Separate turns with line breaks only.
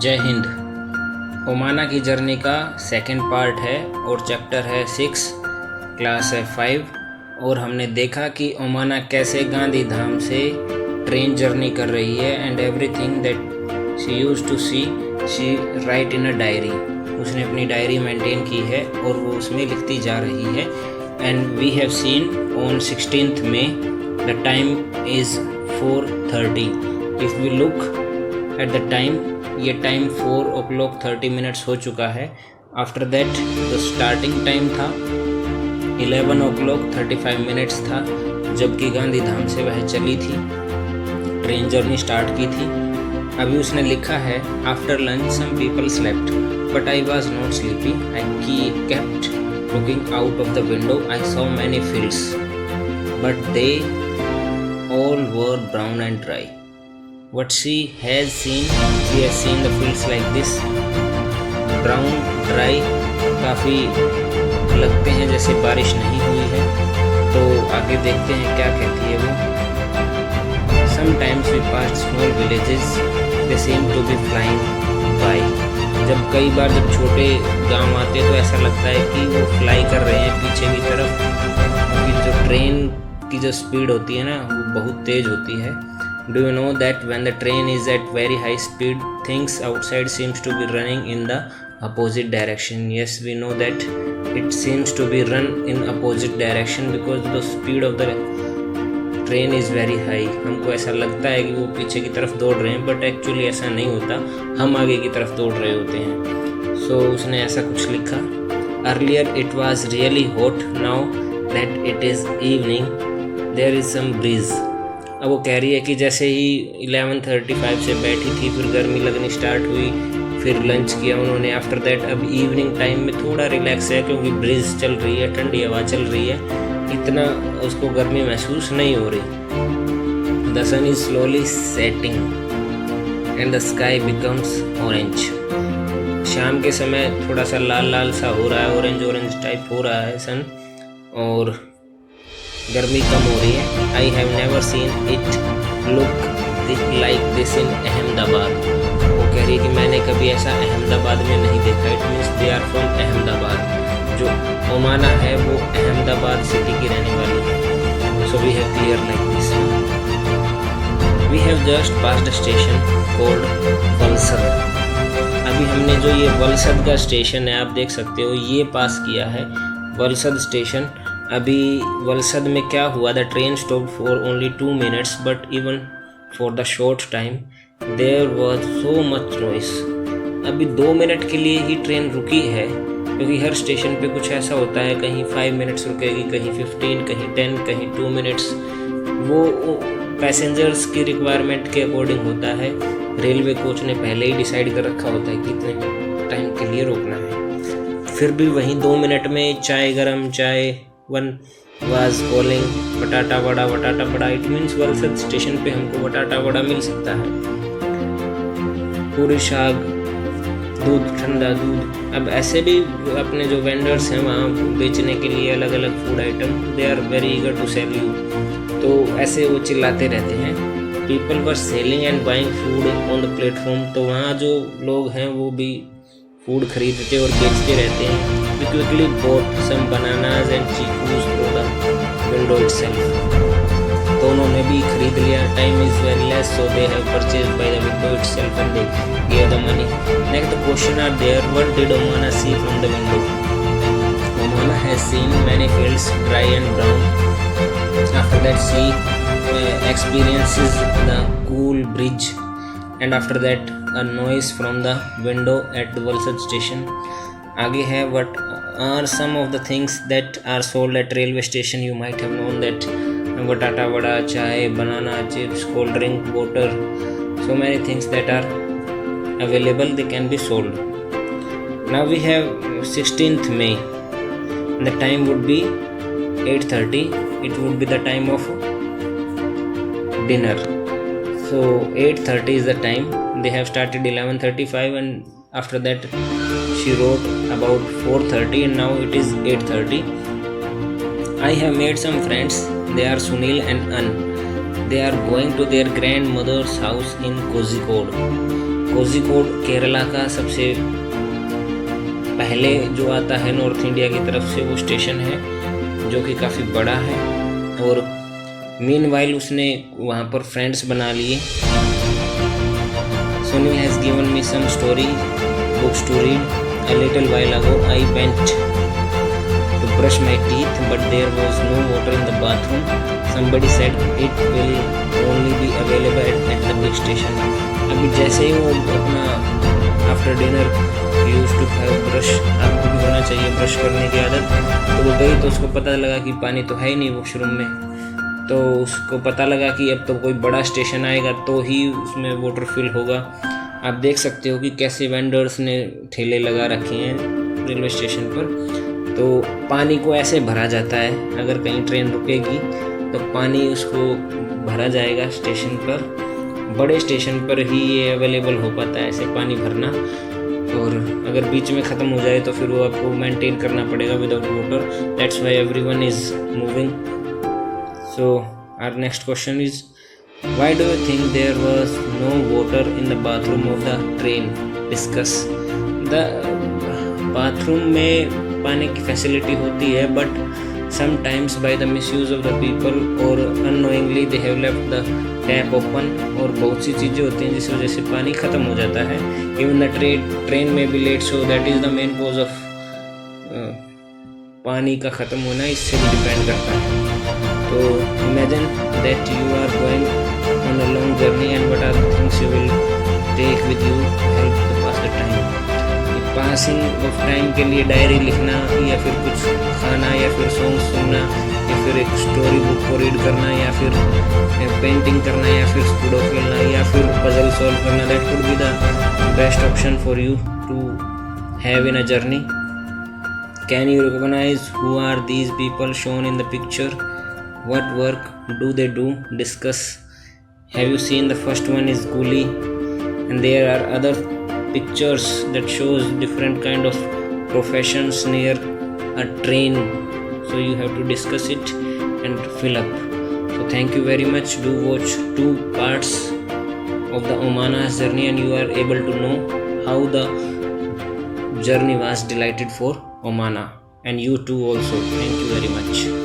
जय हिंद। ओमाना की जर्नी का सेकंड पार्ट है और चैप्टर है 6, क्लास है 5। और हमने देखा कि ओमाना कैसे गांधी धाम से ट्रेन जर्नी कर रही है and everything that she used to she write in a diary. उसने अपनी डायरी मेंटेन की है और वो उसमें लिखती जा रही है। And we have seen on 16th May the time is 4:30। If we look at the time, ये टाइम 4:30 हो चुका है। After that the starting time था 11:35 था, जबकि गांधी धाम से वह चली थी, ट्रेन जर्नी स्टार्ट की थी। अभी उसने लिखा है after lunch some people slept but I was not sleepy, I kept looking out of the window, I saw many fields but they all were brown and dry. What she has seen the fields like this, brown, dry, काफ़ी लगते हैं जैसे बारिश नहीं हुई है। तो आगे देखते हैं क्या कहती है वो। Sometimes we pass small villages, they seem to be flying by. जब कई बार जब छोटे गांव आते तो ऐसा लगता है कि वो फ्लाई कर रहे हैं पीछे की तरफ, क्योंकि जो ट्रेन की जो स्पीड होती है ना वो बहुत तेज होती है। Do you know that when the train is at very high speed things outside seems to be running in the opposite direction. Yes, we know that it seems to be run in opposite direction because the speed of the train is very high. हमको ऐसा लगता है कि वो पीछे की तरफ दौड़ रहे हैं, बट एक्चुअली ऐसा नहीं होता, हम आगे की तरफ दौड़ रहे होते हैं। सो उसने ऐसा कुछ लिखा। Earlier it was really hot, now that it is evening there is some breeze. अब वो कह रही है कि जैसे ही 11:35 से बैठी थी, फिर गर्मी लगनी स्टार्ट हुई, फिर लंच किया उन्होंने। आफ्टर दैट अब इवनिंग टाइम में थोड़ा रिलैक्स है क्योंकि ब्रीज चल रही है, ठंडी हवा चल रही है, इतना उसको गर्मी महसूस नहीं हो रही। The sun is slowly setting and the sky becomes orange. शाम के समय थोड़ा सा लाल लाल सा हो रहा है, ऑरेंज टाइप हो रहा है सन, और गर्मी कम हो रही है। I have never seen it look like this in Ahmedabad. वो कह रही है कि मैंने कभी ऐसा अहमदाबाद में नहीं देखा। It means they are from Ahmedabad. जो ओमाना है वो अहमदाबाद सिटी की रहने वाली है। So we have clear like this. We have just passed a station called Valsad. अभी हमने जो ये वलसद का स्टेशन है, आप देख सकते हो, ये पास किया है वलसद स्टेशन। अभी वलसद में क्या हुआ, the train stopped for only 2 minutes but even for the short time there was so much noise. अभी 2 मिनट के लिए ही ट्रेन रुकी है, क्योंकि हर स्टेशन पे कुछ ऐसा होता है, कहीं 5 minutes रुकेगी, कहीं 15, कहीं 10, कहीं 2 minutes। वो पैसेंजर्स की रिक्वायरमेंट के अकॉर्डिंग होता है। रेलवे कोच ने पहले ही डिसाइड कर रखा होता है कितने टाइम के लिए रोकना है। फिर भी वहीं 2 मिनट में चाय गरम, चाय वन वाज कॉलिंग बटाटा वड़ा। इट मीन्स वलसद स्टेशन पे हमको बटाटा वड़ा मिल सकता है, पूरी शाग, दूध, ठंडा दूध। अब ऐसे भी अपने जो वेंडर्स हैं वहाँ बेचने के लिए अलग अलग food item, they are very eager to sell you. तो ऐसे वो चिल्लाते रहते हैं। People were selling and buying food on the platform. तो वहाँ जो लोग हैं वो भी फूड खरीदते और बेचते रहते हैं। We quickly bought some bananas and chicos for the window itself. तो उन्होंने भी खरीद लिया। Time is very less, so they have purchased by the window itself and they gave the money. Next question are there. What did Omana see from the window? Omana has seen many fields dry and brown. After that, she experiences the cool breeze. And after that, a noise from the window at the Valsad station. आगे है what are some of the things that are sold at railway station. You might have known that बटाटा वड़ा, चाय, banana chips, cold drink, water, so many things that are available, they can be sold. Now we have 16th May. The time would be 8:30. It would be the time of dinner. So 8:30 is the time. They have started 11:35 and after that she wrote about 4:30 and now it is 8:30. I have made some friends. They are Sunil and An. They are going to their grandmother's house in Kozhikode. Kozhikode Kerala का सबसे पहले जो आता है north India की तरफ से वो स्टेशन है, जो कि काफ़ी बड़ा है। और मीनवाइल उसने वहाँ पर फ्रेंड्स बना लिए। Sunil has given me some story books to read. A little while ago I went to brush my teeth but there was no water in the bathroom. Somebody said it will only be available at the big station. अभी जैसे ही वो अपना after dinner use to have brush, आपको भी होना चाहिए brush करने की आदत, तो वो गई तो उसको पता लगा कि पानी तो है ही नहीं वॉशरूम में। तो उसको पता लगा कि अब तो कोई बड़ा स्टेशन आएगा तो ही उसमें वाटर फिल होगा। आप देख सकते हो कि कैसे वेंडर्स ने ठेले लगा रखे हैं रेलवे स्टेशन पर। तो पानी को ऐसे भरा जाता है, अगर कहीं ट्रेन रुकेगी तो पानी उसको भरा जाएगा स्टेशन पर। बड़े स्टेशन पर ही ये अवेलेबल हो पाता है ऐसे पानी भरना, और अगर बीच में ख़त्म हो जाए तो फिर वो आपको मेंटेन करना पड़ेगा without water. That's why everyone is moving. So our next question is, why do you think there was no water in the bathroom of the train? Discuss. The bathroom में पानी की फैसिलिटी होती है, but sometimes by the misuse of the people or unknowingly they have left the tap open, और बहुत सी चीज़ें होती हैं जिस वजह से पानी ख़त्म हो जाता है। Even the train may be late, so that is the main cause of पानी का ख़त्म होना, इससे भी डिपेंड करता है। तो imagine that you are going on a long journey and what are the things you will take with you to help to pass the time. Passing of time के लिए डायरी लिखना, या फिर कुछ खाना, या फिर सॉन्ग सुनना, या फिर एक स्टोरी बुक को रीड करना, या फिर पेंटिंग करना, या फिर स्कूडो खेलना, या फिर पजल सॉल्व करना, that could be the best option for you to have in a journey. Can you recognize who are these people shown in the picture? What work do they do? Discuss. Have you seen the first one is Guli, and there are other pictures that shows different kind of professions near a train, so you have to discuss it and fill up. So thank you very much. Do watch 2 parts of the Oman's journey and you are able to know how the journey was delighted for Omana, and you too also. Thank you very much.